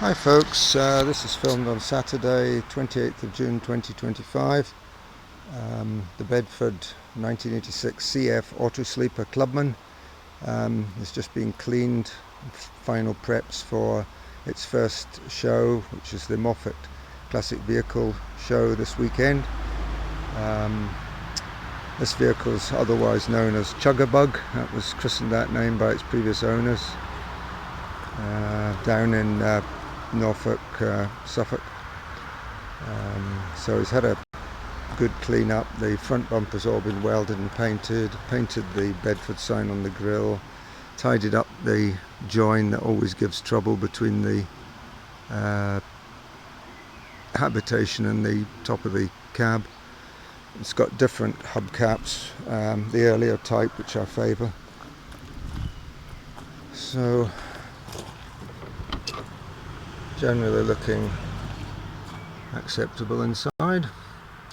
Hi folks, this is filmed on Saturday 28th of June 2025. The Bedford 1986 CF Auto-sleeper Clubman is just being cleaned, final preps for its first show, which is the Moffat Classic Vehicle show this weekend. This vehicle is otherwise known as Chugga Bug. That was christened that name by its previous owners down in Norfolk, Suffolk. So he's had a good clean up. The front bumper's all been welded and painted the Bedford sign on the grille, tidied up the join that always gives trouble between the Habitation and the top of the cab. It's got different hubcaps, the earlier type, which I favour. So generally looking acceptable inside.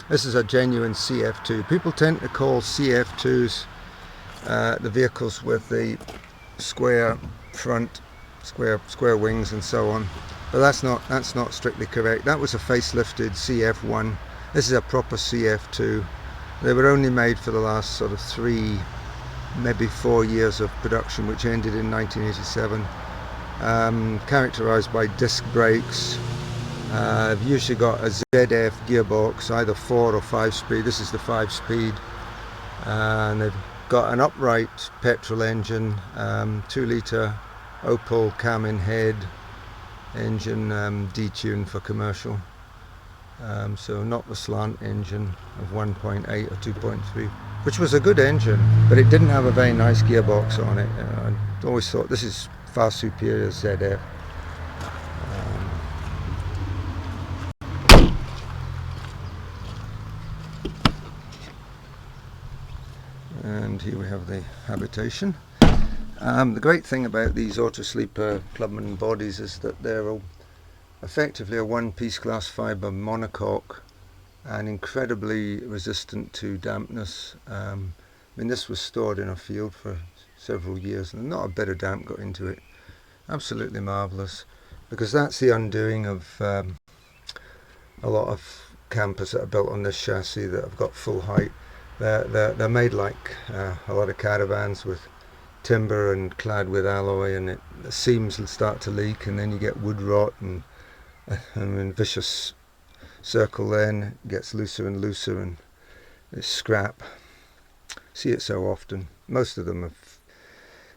This is a genuine CF2. People tend to call CF2s the vehicles with the square front, square wings and so on, but that's not strictly correct. That was a facelifted CF1. This is a proper CF2. They were only made for the last sort of 3, maybe 4 years of production, which ended in 1987. Characterized by disc brakes. I've usually got a ZF gearbox, either 4 or 5 speed. This is the 5 speed, and they've got an upright petrol engine, 2 litre Opel cam-in head engine, detuned for commercial. So not the slant engine of 1.8 or 2.3, which was a good engine, but it didn't have a very nice gearbox on it. I always thought this is far superior ZF. And here we have the Habitation. The great thing about these Auto-sleeper Clubman bodies is that they're effectively a one-piece glass fibre monocoque and incredibly resistant to dampness. I mean, this was stored in a field for several years and not a bit of damp got into it. Absolutely marvellous, because that's the undoing of a lot of campers that are built on this chassis that have got full height. They're made like a lot of caravans, with timber and clad with alloy, and the seams will start to leak, and then you get wood rot and vicious circle. Then it gets looser and looser, and it's scrap. See it so often. Most of them have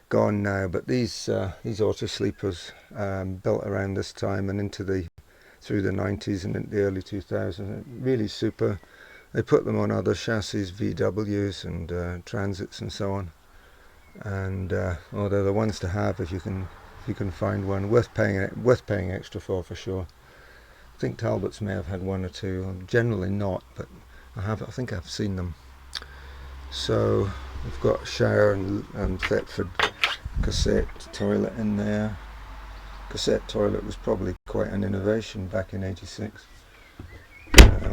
gone now, but these auto sleepers built around this time and through the 90s and into the early 2000s, really super. They put them on other chassis, VWs and Transits and so on, and they're the ones to have if you can find one. Worth paying extra for sure. I think Talbots may have had 1 or 2. Generally not, but I think I've seen them. So we've got a shower and Thetford cassette toilet in there. Cassette toilet was probably quite an innovation back in '86.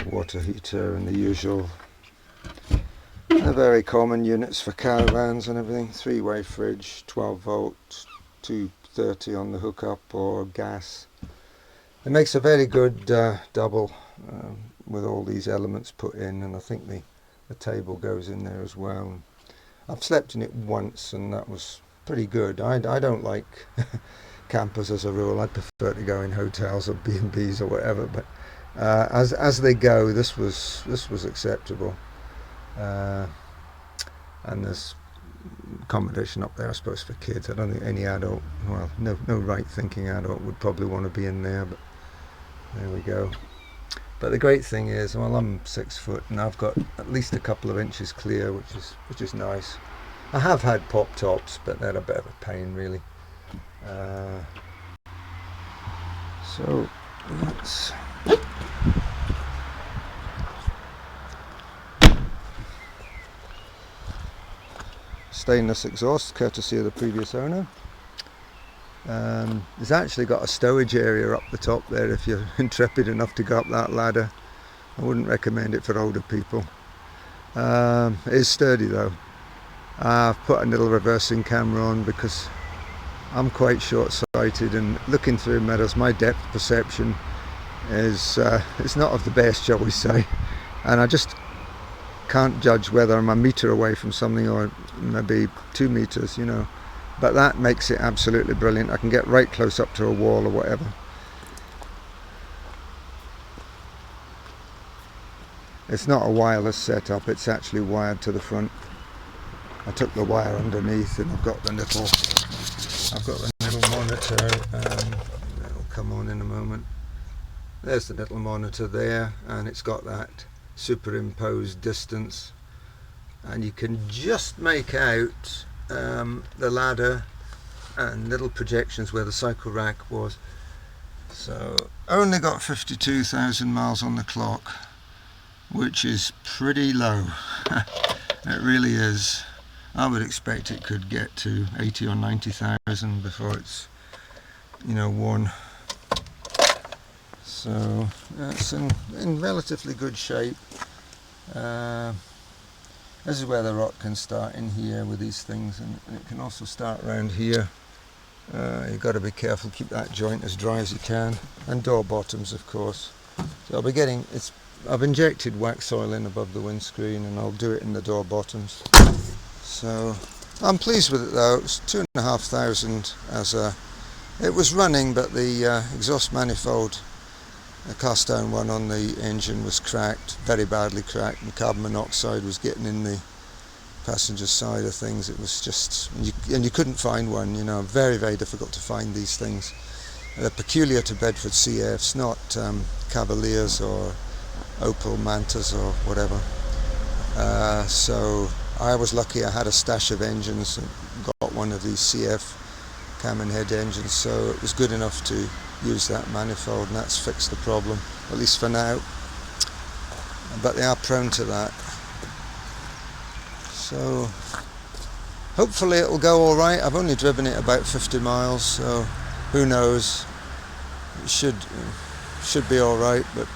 Water heater and the usual, the very common units for caravans and everything. 3-way fridge, 12 volt, 230 on the hookup or gas. It makes a very good double with all these elements put in, and I think the table goes in there as well. I've slept in it once and that was pretty good. I don't like campers as a rule. I prefer to go in hotels or B&Bs or whatever, but as they go, this was acceptable. And there's accommodation up there, I suppose, for kids. I don't think any adult, well, no right thinking adult would probably want to be in there, but there we go. But the great thing is, well, I'm 6 foot and I've got at least a couple of inches clear, which is nice. I have had pop tops, but they're a bit of a pain, really. So that's stainless exhaust, courtesy of the previous owner. It's actually got a stowage area up the top there if you're intrepid enough to go up that ladder. I wouldn't recommend it for older people. It is sturdy though. I've put a little reversing camera on because I'm quite short-sighted, and looking through meadows, my depth perception is not of the best, shall we say, and I just can't judge whether I'm a metre away from something or maybe 2 metres, you know. But that makes it absolutely brilliant. I can get right close up to a wall or whatever. It's not a wireless setup, it's actually wired to the front. I took the wire underneath, and I've got the little monitor. It'll come on in a moment. There's the little monitor there, and it's got that superimposed distance, and you can just make out the ladder and little projections where the cycle rack was. So only got 52,000 miles on the clock, which is pretty low. It really is. I would expect it could get to 80 or 90,000 before it's, you know, worn. So it's in relatively good shape. This is where the rot can start, in here with these things, and it can also start around here. You've got to be careful, keep that joint as dry as you can, and door bottoms, of course. So I'll be getting, I've injected wax oil in above the windscreen, and I'll do it in the door bottoms. So I'm pleased with it though. It's 2,500 as a, it was running, but the exhaust manifold, the cast iron one on the engine, was cracked, very badly cracked, and carbon monoxide was getting in the passenger side of things. It was just, and you couldn't find one, you know, very, very difficult to find these things. They're peculiar to Bedford CFs, not Cavaliers or Opel Mantas or whatever. So I was lucky I had a stash of engines and got one of these CF cam and head engines, so it was good enough to use that manifold, and that's fixed the problem, at least for now. But they are prone to that. So hopefully it will go alright. I've only driven it about 50 miles, so who knows. It should be alright, but